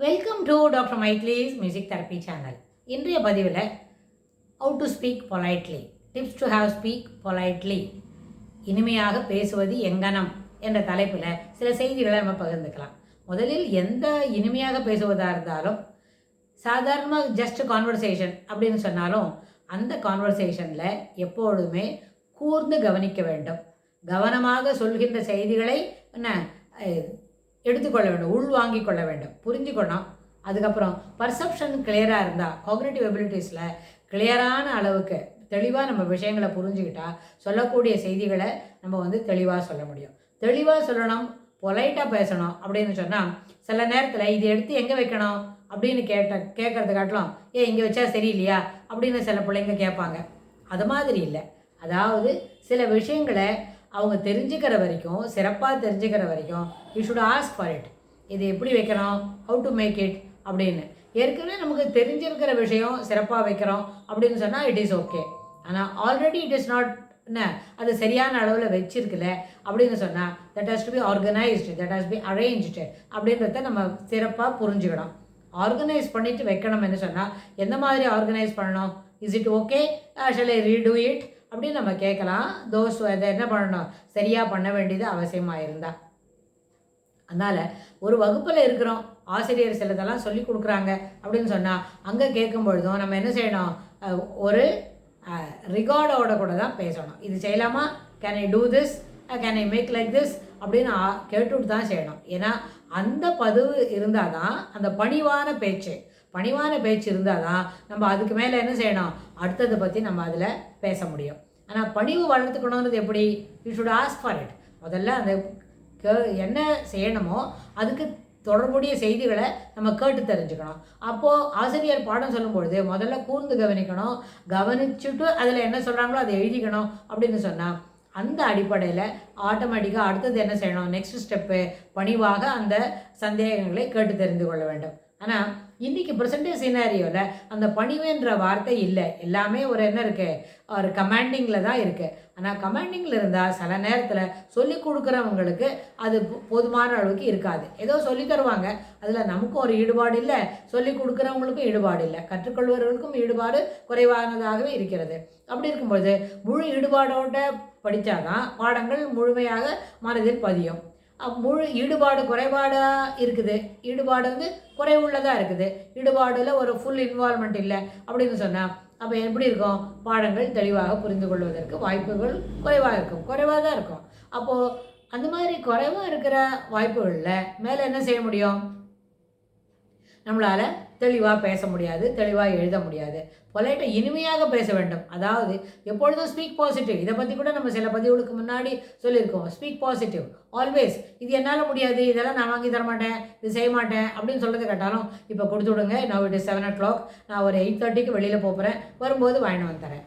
Welcome to doctor மைத்லிஸ் music therapy channel. இன்றைய பதிவில் how to speak politely, tips to how speak politely, இனிமையாக பேசுவது எங்கனம் என்ற தலைப்பில் சில செய்திகளை நம்ம பகிர்ந்துக்கலாம். முதலில் எந்த இனிமையாக பேசுவதாக இருந்தாலும் சாதாரணமாக ஜஸ்ட் கான்வர்சேஷன் அப்படின்னு சொன்னாலும் அந்த கான்வர்சேஷனில் எப்பொழுதுமே கூர்ந்து கவனிக்க வேண்டும். கவனமாக சொல்கின்ற செய்திகளை என்ன எடுத்துக்கொள்ள வேண்டும், உள்வாங்கிக் கொள்ள வேண்டும், புரிஞ்சுக்கணும். அதுக்கப்புறம் பர்செப்ஷன் கிளியராக இருந்தால், காக்னிட்டிவ் எபிலிட்டிஸில் கிளியரான அளவுக்கு தெளிவாக நம்ம விஷயங்களை புரிஞ்சுக்கிட்டா சொல்லக்கூடிய செய்திகளை நம்ம தெளிவாக சொல்ல முடியும். தெளிவாக சொல்லணும், பொலைட்டாக பேசணும் அப்படின்னு சொன்னால் சில நேரத்தில் இது எடுத்து எங்கே வைக்கணும் அப்படின்னு கேட்கறது காட்டலாம், இங்கே வச்சா சரியில்லையா அப்படின்னு சில பிள்ளைங்க கேட்பாங்க. அது மாதிரி இல்லை. அதாவது சில விஷயங்களை அவங்க தெரிஞ்சுக்கிற வரைக்கும், சிறப்பாக தெரிஞ்சுக்கிற வரைக்கும் you should ask for it. இது எப்படி வைக்கணும், ஹவு டு மேக் இட் அப்படின்னு. ஏற்கனவே நமக்கு தெரிஞ்சிருக்கிற விஷயம் சிறப்பாக வைக்கிறோம் அப்படின்னு சொன்னால் இட் இஸ் ஓகே. ஆனால் ஆல்ரெடி இட் இஸ் நாட் அது சரியான அளவில் வச்சிருக்கல அப்படின்னு சொன்னால் that has to be organised, that has be arranged அப்படின்றத நம்ம சிறப்பாக புரிஞ்சுக்கணும். ஆர்கனைஸ் பண்ணிவிட்டு வைக்கணும்னு சொன்னால் எந்த மாதிரி ஆர்கனைஸ் பண்ணணும்? Is it okay, shall I redo it அப்படின்னு நம்ம கேட்கலாம். தோஸ் அதை என்ன பண்ணணும், சரியாக பண்ண வேண்டியது அவசியமாக இருந்தால். அதனால் ஒரு வகுப்பில் இருக்கிறோம், ஆசிரியர் சிலதெல்லாம் சொல்லி கொடுக்குறாங்க அப்படின்னு சொன்னால் அங்கே கேட்கும் பொழுதும் நம்ம என்ன செய்யணும், ஒரு ரிகார்டோட கூட தான் பேசணும். இது செய்யலாமா, can I do this, can I make like this அப்படின்னு கேட்டுவிட்டு தான் செய்யணும். ஏன்னா அந்த பதிவு இருந்தால் தான், அந்த பணிவான பேச்சு இருந்தால் தான் நம்ம அதுக்கு மேலே என்ன செய்யணும், அடுத்ததை பற்றி நம்ம அதில் பேச முடியும். ஆனால் பணிவு வளர்த்துக்கணுங்கிறது எப்படி? You should ask for it. முதல்ல அந்த என்ன செய்யணுமோ அதுக்கு தொடர்புடைய செய்திகளை நம்ம கேட்டு தெரிஞ்சுக்கணும். அப்போது ஆசிரியர் பாடம் சொல்லும்பொழுது முதல்ல கூர்ந்து கவனிக்கணும். கவனிச்சுட்டு அதில் என்ன சொல்கிறாங்களோ அதை எழுதிக்கணும் அப்படின்னு சொன்னால் அந்த அடிப்படையில் ஆட்டோமேட்டிக்காக அடுத்தது என்ன செய்யணும், நெக்ஸ்ட் ஸ்டெப்பு பணிவாக அந்த சந்தேகங்களை கேட்டு தெரிந்து கொள்ள வேண்டும். ஆனால் இன்றைக்கி ப்ரெசன்டேஜ் சினாரியோவில் அந்த பணிவுன்ற வார்த்தை இல்லை. எல்லாமே ஒரு என்ன இருக்குது, ஒரு கமாண்டிங்கில் தான் இருக்குது. ஆனால் கமாண்டிங்கில் இருந்தால் சில நேரத்தில் சொல்லி கொடுக்குறவங்களுக்கு அது போதுமான அளவுக்கு இருக்காது. ஏதோ சொல்லி தருவாங்க, அதில் நமக்கும் ஒரு ஈடுபாடு இல்லை, சொல்லி கொடுக்குறவங்களுக்கும் ஈடுபாடு இல்லை, கற்றுக்கொள்வர்களுக்கும் ஈடுபாடு குறைவானதாகவே இருக்கிறது. அப்படி இருக்கும்பொழுது முழு ஈடுபாடோட படித்தாதான் பாடங்கள் முழுமையாக மனதில் பதியும். முழு ஈடுபாடு குறைபாடாக இருக்குது, ஈடுபாடு குறைவுள்ளதாக இருக்குது, ஈடுபாடில் ஒரு ஃபுல் இன்வால்மெண்ட் இல்லை அப்படின்னு சொன்னால் அப்போ எப்படி இருக்கும், பாடங்கள் தெளிவாக புரிந்து கொள்வதற்கு வாய்ப்புகள் குறைவாக தான் இருக்கும். அப்போது அந்த மாதிரி குறைவாக இருக்கிற வாய்ப்புகளில் மேலே என்ன செய்ய முடியும், நம்மளால் தெளிவாக பேச முடியாது, தெளிவாக எழுத முடியாது. பொலைட்டாக இனிமையாக பேச வேண்டும். அதாவது எப்பொழுதும் ஸ்பீக் பாசிட்டிவ். இதை பற்றி கூட நம்ம சில பதிவுகளுக்கு முன்னாடி சொல்லியிருக்கோம். Speak positive always. இது என்னால் முடியாது, இதெல்லாம் நான் வாங்கி தர மாட்டேன், இது செய்ய மாட்டேன் அப்படின்னு சொல்கிறது கேட்டாலும் இப்போ கொடுத்து விடுங்க, நான் இட் இஸ் 7 o'clock, நான் ஒரு 8:30க்கு வெளியில் போகிறேன், வரும்போது வாங்கிட்டு வந்து தரேன்.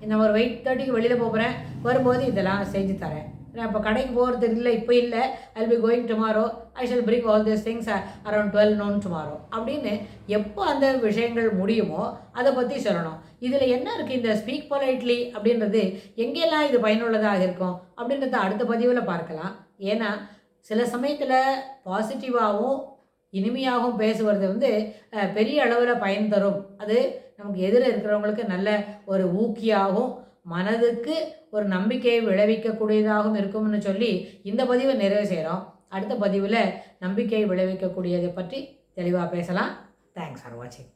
நான் ஒரு 8:30க்கு வெளியில் போகிறேன், வரும்போது இதெல்லாம் செஞ்சு தரேன். நான் இப்போ கடைக்கு போகிறது இல்லை, இப்போ இல்லை, I will be going tomorrow, I shall bring all this things around 12 noon tomorrow அப்படின்னு எப்போ அந்த விஷயங்கள் முடியுமோ அதை பற்றி சொல்லணும். இதில் என்ன இருக்குது, இந்த ஸ்பீக் பொலைட்லி அப்படின்றது எங்கெல்லாம் இது பயனுள்ளதாக இருக்கும் அப்படின்றத அடுத்த பதிவில் பார்க்கலாம். ஏன்னா சில சமயத்தில் பாசிட்டிவாகவும் இனிமையாகவும் பேசுவது பெரிய அளவில் பயன் தரும். அது நமக்கு எதிர இருக்கிறவங்களுக்கு நல்ல ஒரு ஊக்கியாகவும் மனதுக்கு ஒரு நம்பிக்கையை விளைவிக்கக்கூடியதாகவும் இருக்கும்னு சொல்லி இந்த பதிவை நிறைவு செய்கிறோம். அடுத்த பதிவில் நம்பிக்கையை விளைவிக்கக்கூடியதை பற்றி தெளிவாக பேசலாம். தேங்க்ஸ் ஃபார் வாட்சிங்.